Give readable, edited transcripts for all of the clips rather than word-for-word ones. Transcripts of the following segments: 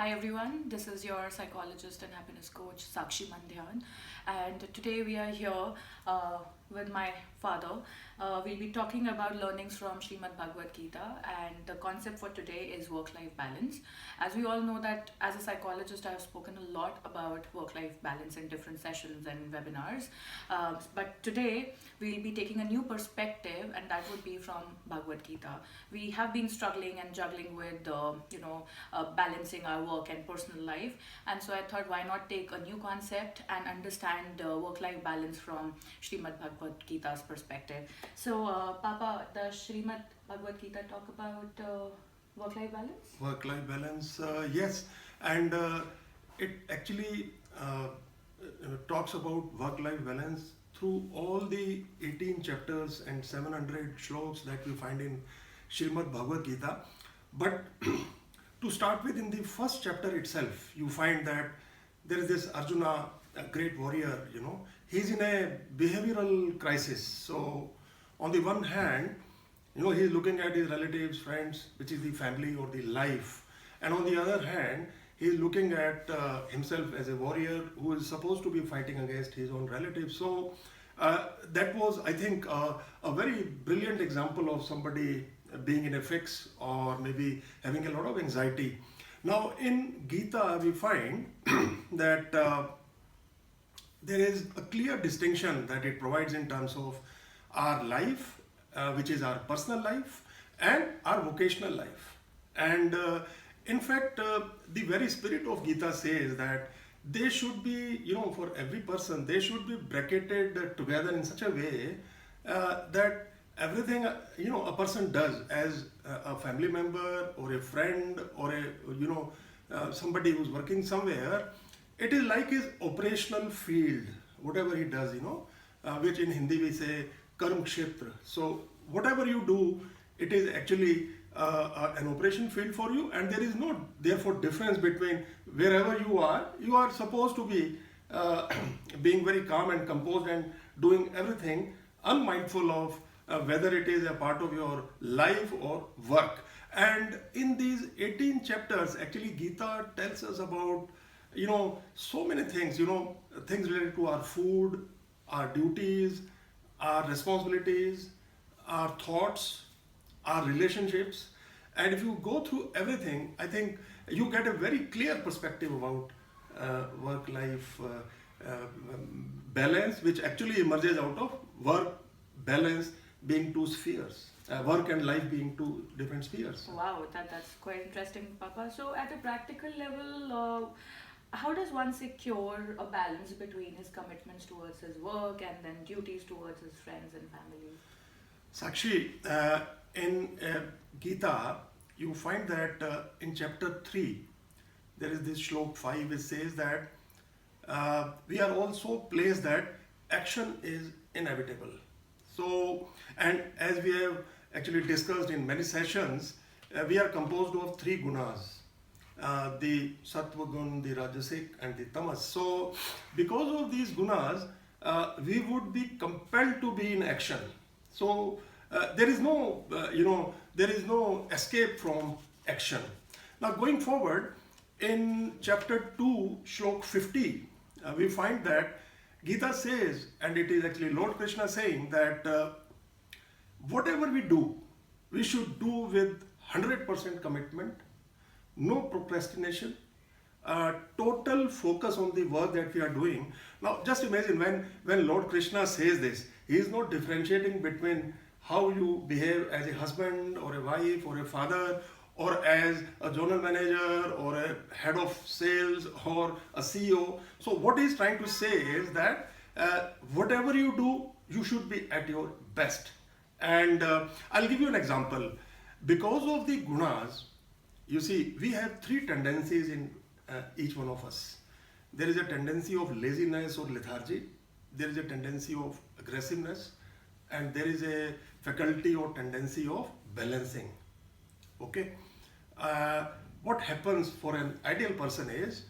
Hi everyone, this is your psychologist and happiness coach Sakshi Mandhyan, and today we are here with my father. We'll be talking about learnings from Srimad Bhagavad Gita, and the concept for today is work-life balance. As we all know that as a psychologist, I've spoken a lot about work-life balance in different sessions and webinars, but today we'll be taking a new perspective, and that would be from Bhagavad Gita. We have been struggling and juggling with, balancing our work and personal life, and so I thought, why not take a new concept and understand work-life balance from Srimad Bhagavad Gita's perspective. So, Papa, does Srimad Bhagavad Gita talk about work-life balance? Work-life balance, yes, and it actually talks about work-life balance through all the 18 chapters and 700 shlokas that we find in Srimad Bhagavad Gita. But to start with, in the first chapter itself, you find that there is this Arjuna, a great warrior, he's in a behavioral crisis. So, on the one hand, he's looking at his relatives, friends, which is the family or the life. And on the other hand, he's looking at himself as a warrior who is supposed to be fighting against his own relatives. So, that was, I think, a very brilliant example of somebody being in a fix or maybe having a lot of anxiety. Now, in Gita, we find that there is a clear distinction that it provides in terms of our life, which is our personal life, and our vocational life. And in fact, the very spirit of Gita says that they should be, for every person, they should be bracketed together in such a way that everything a person does as a family member or a friend or somebody who's working somewhere, it is like his operational field, whatever he does, which in Hindi we say karm kshetra. So whatever you do, it is actually an operation field for you, and there is no therefore difference between wherever you are supposed to be being very calm and composed and doing everything unmindful of whether it is a part of your life or work. And in these 18 chapters, actually Gita tells us about, so many things, things related to our food, our duties, our responsibilities, our thoughts, our relationships. And if you go through everything, I think you get a very clear perspective about work-life balance, which actually emerges out of work balance being two spheres, work and life being two different spheres. Wow, that's quite interesting, Papa. So, at a practical level, how does one secure a balance between his commitments towards his work and then duties towards his friends and family? Sakshi, in Gita, you find that in chapter 3, there is this shlok 5 which says that we are also placed that action is inevitable. So, and as we have actually discussed in many sessions, we are composed of three gunas, the sattva gun, the rajasic and the tamas. So, because of these gunas, we would be compelled to be in action. So, there is no, there is no escape from action. Now, going forward, in chapter 2, shlok 50, we find that Gita says, and it is actually Lord Krishna saying that whatever we do, we should do with 100% commitment, no procrastination, total focus on the work that we are doing. Now, just imagine when Lord Krishna says this, he is not differentiating between how you behave as a husband or a wife or a father or as a general manager or a head of sales or a CEO. So what he's trying to say is that whatever you do, you should be at your best. And I'll give you an example. Because of the gunas, you see, we have three tendencies in each one of us. There is a tendency of laziness or lethargy. There is a tendency of aggressiveness. And there is a faculty or tendency of balancing. Okay, what happens for an ideal person is,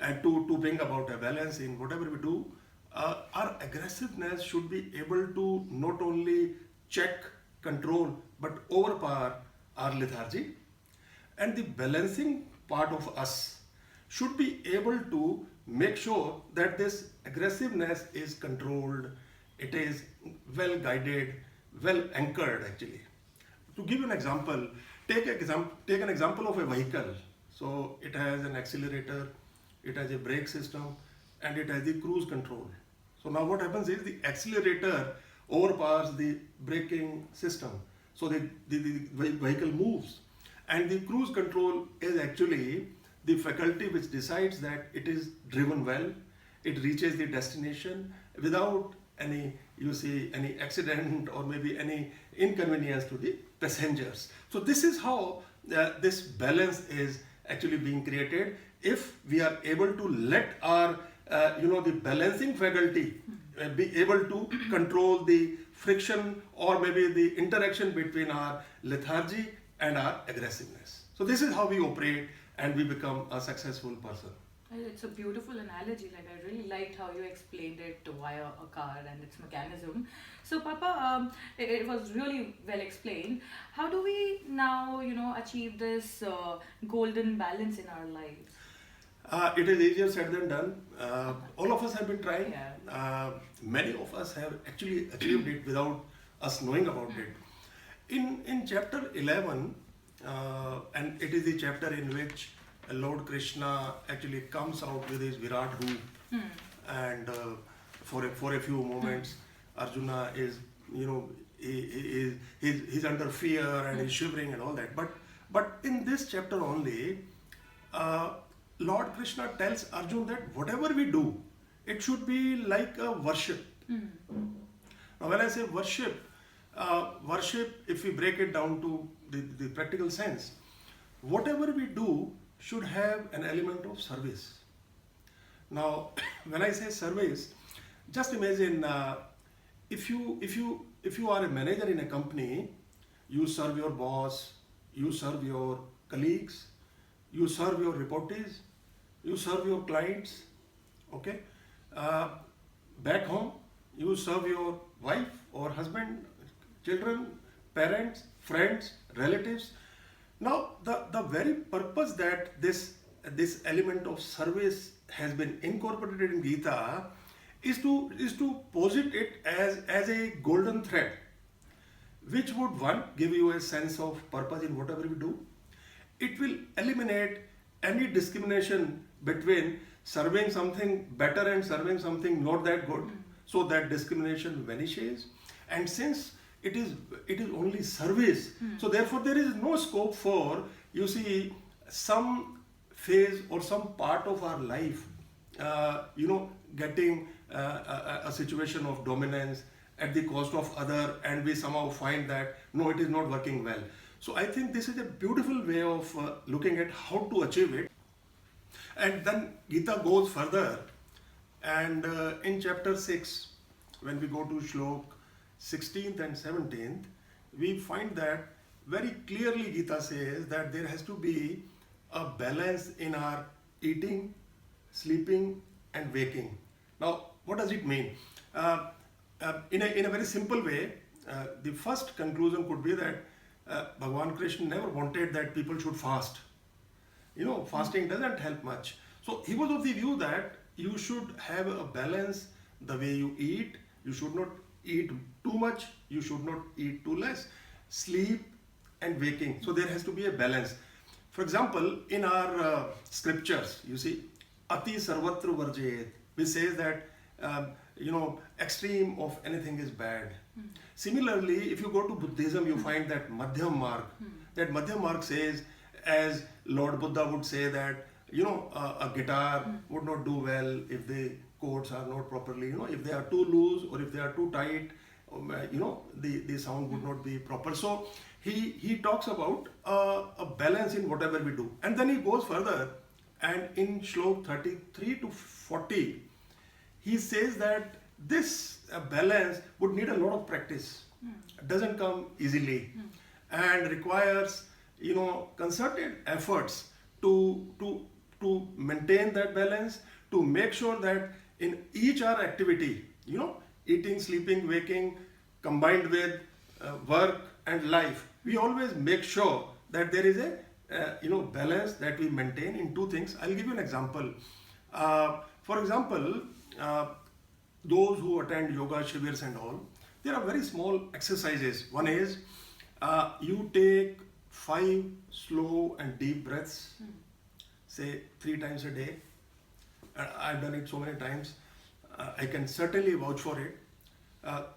and to bring about a balance in whatever we do, our aggressiveness should be able to not only check, control, but overpower our lethargy. And the balancing part of us should be able to make sure that this aggressiveness is controlled, it is well guided, well anchored actually. To give you an example, take an example of a vehicle. So it has an accelerator, it has a brake system, and it has the cruise control. So now what happens is the accelerator overpowers the braking system. So the vehicle moves. And the cruise control is actually the faculty which decides that it is driven well, it reaches the destination without any, you see, any accident or maybe any inconvenience to the passengers. So this is how this balance is actually being created. If we are able to let our, the balancing faculty be able to control the friction or maybe the interaction between our lethargy and our aggressiveness. So this is how we operate and we become a successful person. It's a beautiful analogy. Like, I really liked how you explained it via a car and its mechanism. So, Papa, it was really well explained. How do we now, achieve this golden balance in our lives? It is easier said than done. All of us have been trying. Yeah. Many of us have actually achieved it without us knowing about it. In chapter 11, and it is the chapter in which Lord Krishna actually comes out with his Virat roop, and for a few moments, Arjuna is, he's under fear and he's shivering and all that. But in this chapter only, Lord Krishna tells Arjuna that whatever we do, it should be like a worship. Now, when I say worship, if we break it down to the practical sense, whatever we do should have an element of service. Now, when I say service, just imagine if you are a manager in a company, you serve your boss, you serve your colleagues, you serve your reportees, you serve your clients. Okay, back home, you serve your wife or husband, children, parents, friends, relatives. Now, the very purpose that this element of service has been incorporated in Gita is to posit it as a golden thread, which would, one, give you a sense of purpose in whatever we do. It will eliminate any discrimination between serving something better and serving something not that good. So that discrimination vanishes. And since it is only service, so therefore there is no scope for, you see, some phase or some part of our life, getting a situation of dominance at the cost of other, and we somehow find that no, it is not working well. So I think this is a beautiful way of looking at how to achieve it. And then Gita goes further, and in chapter 6, when we go to Shlok 16th and 17th, we find that very clearly Gita says that there has to be a balance in our eating, sleeping and waking. Now, what does it mean? In a very simple way, the first conclusion could be that Bhagwan Krishna never wanted that people should fast. Fasting doesn't help much. So he was of the view that you should have a balance the way you eat. You should not eat too much, you should not eat too less. Sleep and waking. So there has to be a balance. For example, in our scriptures, you see, Ati Sarvatra Varjayet, which says that, extreme of anything is bad. Similarly, if you go to Buddhism, you find that Madhyam Marg. That Madhyam Marg says, as Lord Buddha would say that, a guitar would not do well if the chords are not properly, if they are too loose or if they are too tight, the sound would not be proper. So he talks about a balance in whatever we do. And then he goes further, and in Shlok 33 to 40, he says that this balance would need a lot of practice. It doesn't come easily and requires, concerted efforts to maintain that balance, to make sure that in each our activity, eating, sleeping, waking, combined with work and life, we always make sure that there is a balance that we maintain in two things. I'll give you an example. For example, those who attend yoga shivers and all, there are very small exercises. One is you take 5 slow and deep breaths, say 3 times a day. I've done it so many times. I can certainly vouch for it.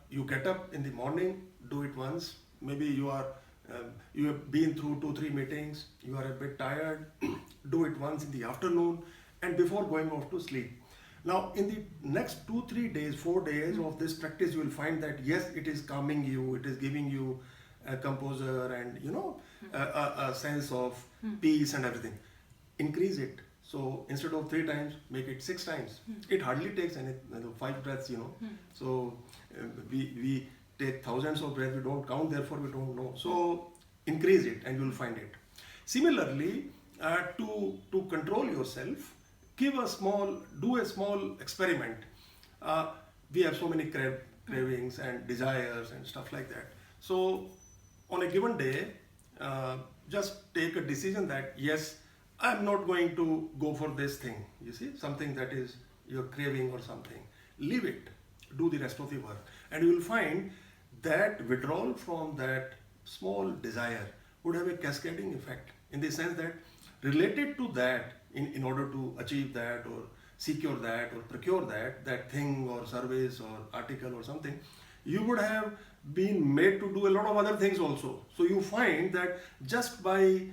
You get up in the morning, do it once. Maybe you have been through 2-3 meetings, you are a bit tired, do it once in the afternoon and before going off to sleep. Now in the next 2-3 days, 4 days of this practice, you will find that yes, it is calming you, it is giving you a composure and a sense of peace and everything. Increase it. So instead of 3 times, make it 6 times. It hardly takes 5 breaths, So we take thousands of breaths, we don't count, therefore we don't know. So increase it and you will find it. Similarly, to control yourself, do a small experiment. We have so many cravings and desires and stuff like that. So on a given day, just take a decision that yes, I'm not going to go for this thing, something that is your craving or something. Leave it, do the rest of the work. And you will find that withdrawal from that small desire would have a cascading effect in the sense that related to that, in order to achieve that or secure that or procure that thing or service or article or something, you would have been made to do a lot of other things also. So you find that just by,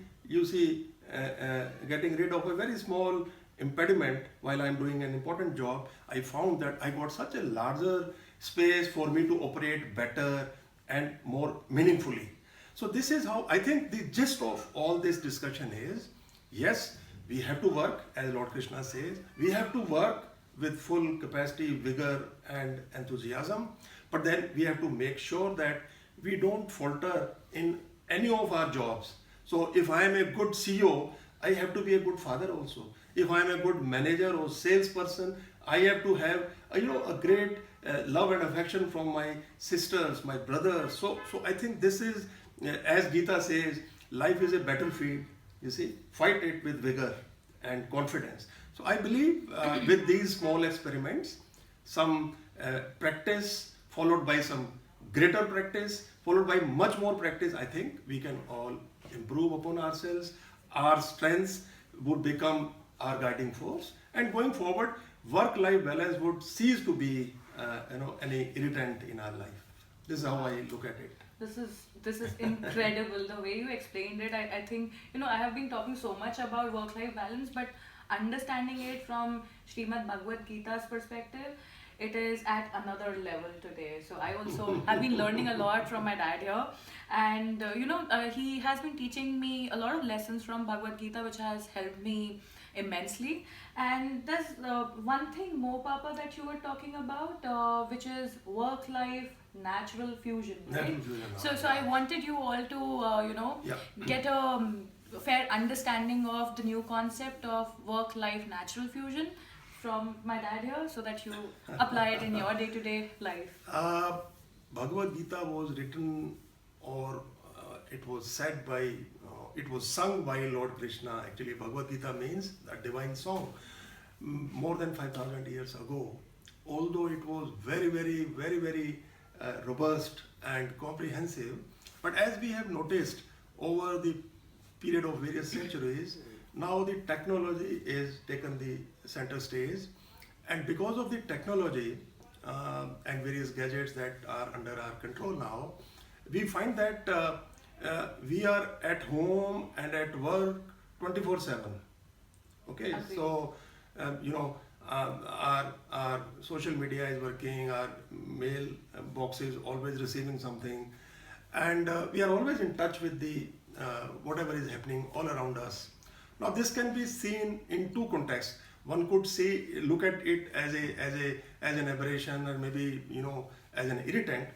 getting rid of a very small impediment while I'm doing an important job, I found that I got such a larger space for me to operate better and more meaningfully. So this is how I think the gist of all this discussion is, yes, we have to work, as Lord Krishna says, we have to work with full capacity, vigor and enthusiasm, but then we have to make sure that we don't falter in any of our jobs. So if I am a good CEO, I have to be a good father also. If I am a good manager or salesperson, I have to have a great love and affection from my sisters, my brothers. So I think this is, as Gita says, life is a battlefield. Fight it with vigor and confidence. So I believe with these small experiments, some practice followed by some greater practice, followed by much more practice, I think we can all improve upon ourselves. Our strengths would become our guiding force, and going forward, work-life balance would cease to be any irritant in our life. This is how I look at it. This is incredible. The way you explained it, I think, I have been talking so much about work-life balance, but understanding it from Srimad Bhagavad Gita's perspective, it is at another level today. So I also have been learning a lot from my dad here, and he has been teaching me a lot of lessons from Bhagavad Gita, which has helped me immensely. And there's one thing more, Papa, that you were talking about, which is work-life natural fusion, right? Natural fusion, So I wanted you all to get a fair understanding of the new concept of work-life natural fusion from my dad here, so that you apply it in your day-to-day life. Bhagavad Gita was written, or it was said by, it was sung by Lord Krishna. Actually, Bhagavad Gita means a divine song. More than 5,000 years ago, although it was very, very, very, very robust and comprehensive, but as we have noticed over the period of various centuries, now the technology is taken the center stage, and because of the technology and various gadgets that are under our control now, we find that we are at home and at work 24/7. Okay, Agreed. so our social media is working, our mail box is always receiving something, and we are always in touch with the whatever is happening all around us. Now this can be seen in two contexts. One could look at it as an aberration, or maybe as an irritant,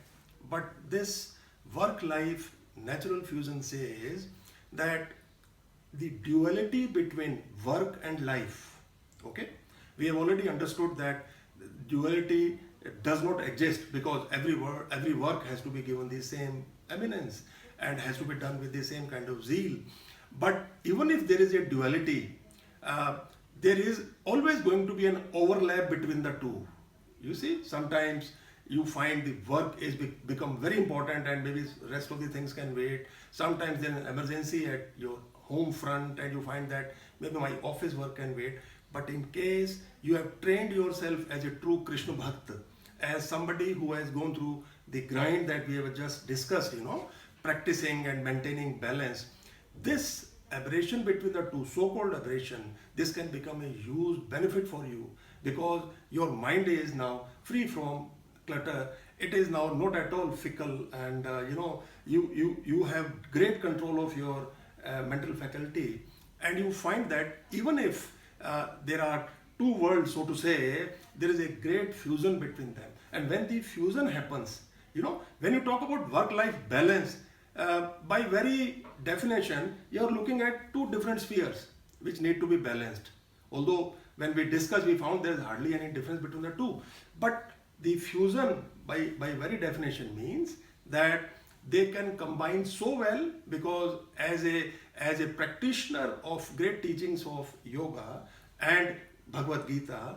but this work-life natural fusion says that the duality between work and life, okay, we have already understood that duality does not exist, because every work has to be given the same eminence and has to be done with the same kind of zeal. But even if there is a duality, there is always going to be an overlap between the two. You see, sometimes you find the work is become very important and maybe rest of the things can wait. Sometimes there's an emergency at your home front and you find that maybe my office work can wait. But in case you have trained yourself as a true Krishna Bhakt, as somebody who has gone through the grind that we have just discussed, practicing and maintaining balance, this aberration between the two, so-called aberration, this can become a huge benefit for you because your mind is now free from clutter. It is now not at all fickle, and you have great control of your mental faculty, and you find that even if there are two worlds, so to say, there is a great fusion between them. And when the fusion happens, when you talk about work-life balance, by very definition, you are looking at two different spheres which need to be balanced. Although when we discussed, we found there is hardly any difference between the two. But the fusion, by very definition, means that they can combine so well, because as a practitioner of great teachings of yoga and Bhagavad Gita,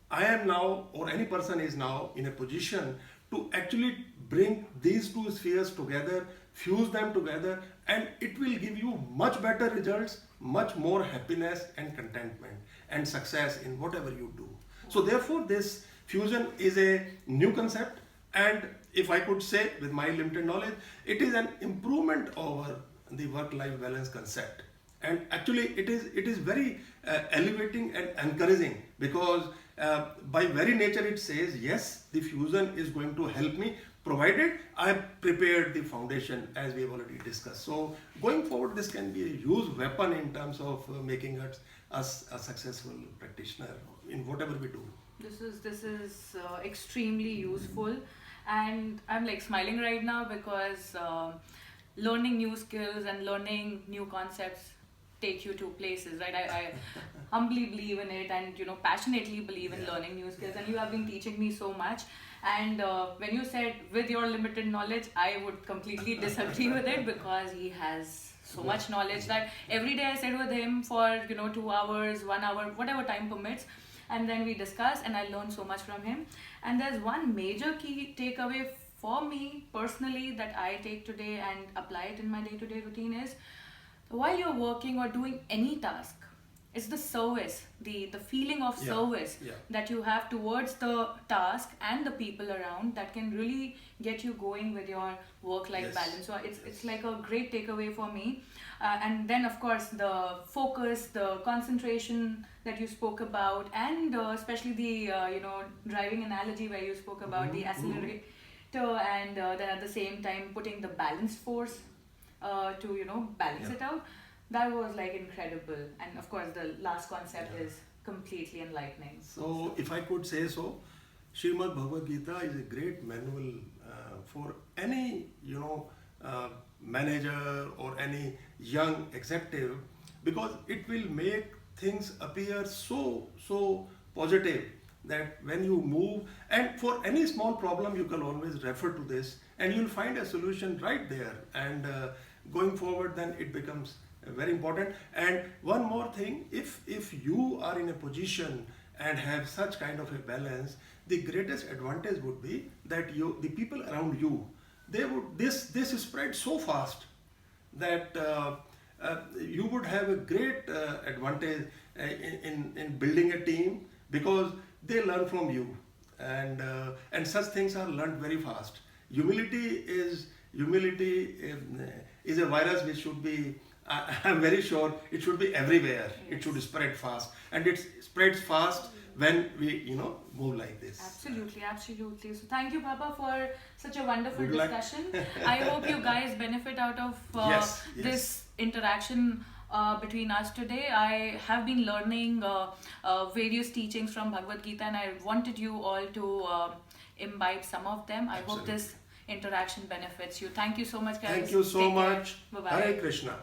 I am now, or any person is now in a position to actually bring these two spheres together, fuse them together, and it will give you much better results, much more happiness and contentment and success in whatever you do. So therefore this fusion is a new concept, and if I could say with my limited knowledge, it is an improvement over the work-life balance concept. And actually it is very elevating and encouraging, because by very nature it says, yes, the fusion is going to help me, provided I have prepared the foundation as we have already discussed. So going forward, this can be a huge weapon in terms of making us a successful practitioner in whatever we do. This is extremely useful, and I'm like smiling right now because learning new skills and learning new concepts take you to places, right? I humbly believe in it, and passionately believe in learning new skills, and you have been teaching me so much. And when you said with your limited knowledge, I would completely disagree with it, because he has so much knowledge that every day I sit with him for 2 hours, 1 hour, whatever time permits, and then we discuss, and I learn so much from him. And there's one major key takeaway for me personally that I take today and apply it in my day-to-day routine is, while you're working or doing any task, it's the service, the feeling of service that you have towards the task and the people around that can really get you going with your work-life balance. So it's like a great takeaway for me. And then of course the focus, the concentration that you spoke about, and especially the driving analogy where you spoke about the accelerator, and then at the same time putting the balance force to balance it out. That was like incredible. And of course the last concept is completely enlightening. So if I could say so, Srimad Bhagavad Gita is a great manual for any manager or any young executive, because it will make things appear so positive that when you move, and for any small problem you can always refer to this and you'll find a solution right there. And going forward, then it becomes very important. And one more thing, if you are in a position and have such kind of a balance, the greatest advantage would be that the people around you, this spread so fast that you would have a great advantage in building a team, because they learn from you, and such things are learned very fast. Humility is a virus which should be, I'm very sure it should be everywhere. Yes. It should spread fast, and it spreads fast when we move like this. Absolutely. So thank you, Papa, for such a wonderful discussion. I hope you guys benefit out of this interaction between us today. I have been learning various teachings from Bhagavad Gita, and I wanted you all to imbibe some of them. I hope this interaction benefits you. Thank you so much, guys. Thank you so much. Bye-bye. Hare Krishna.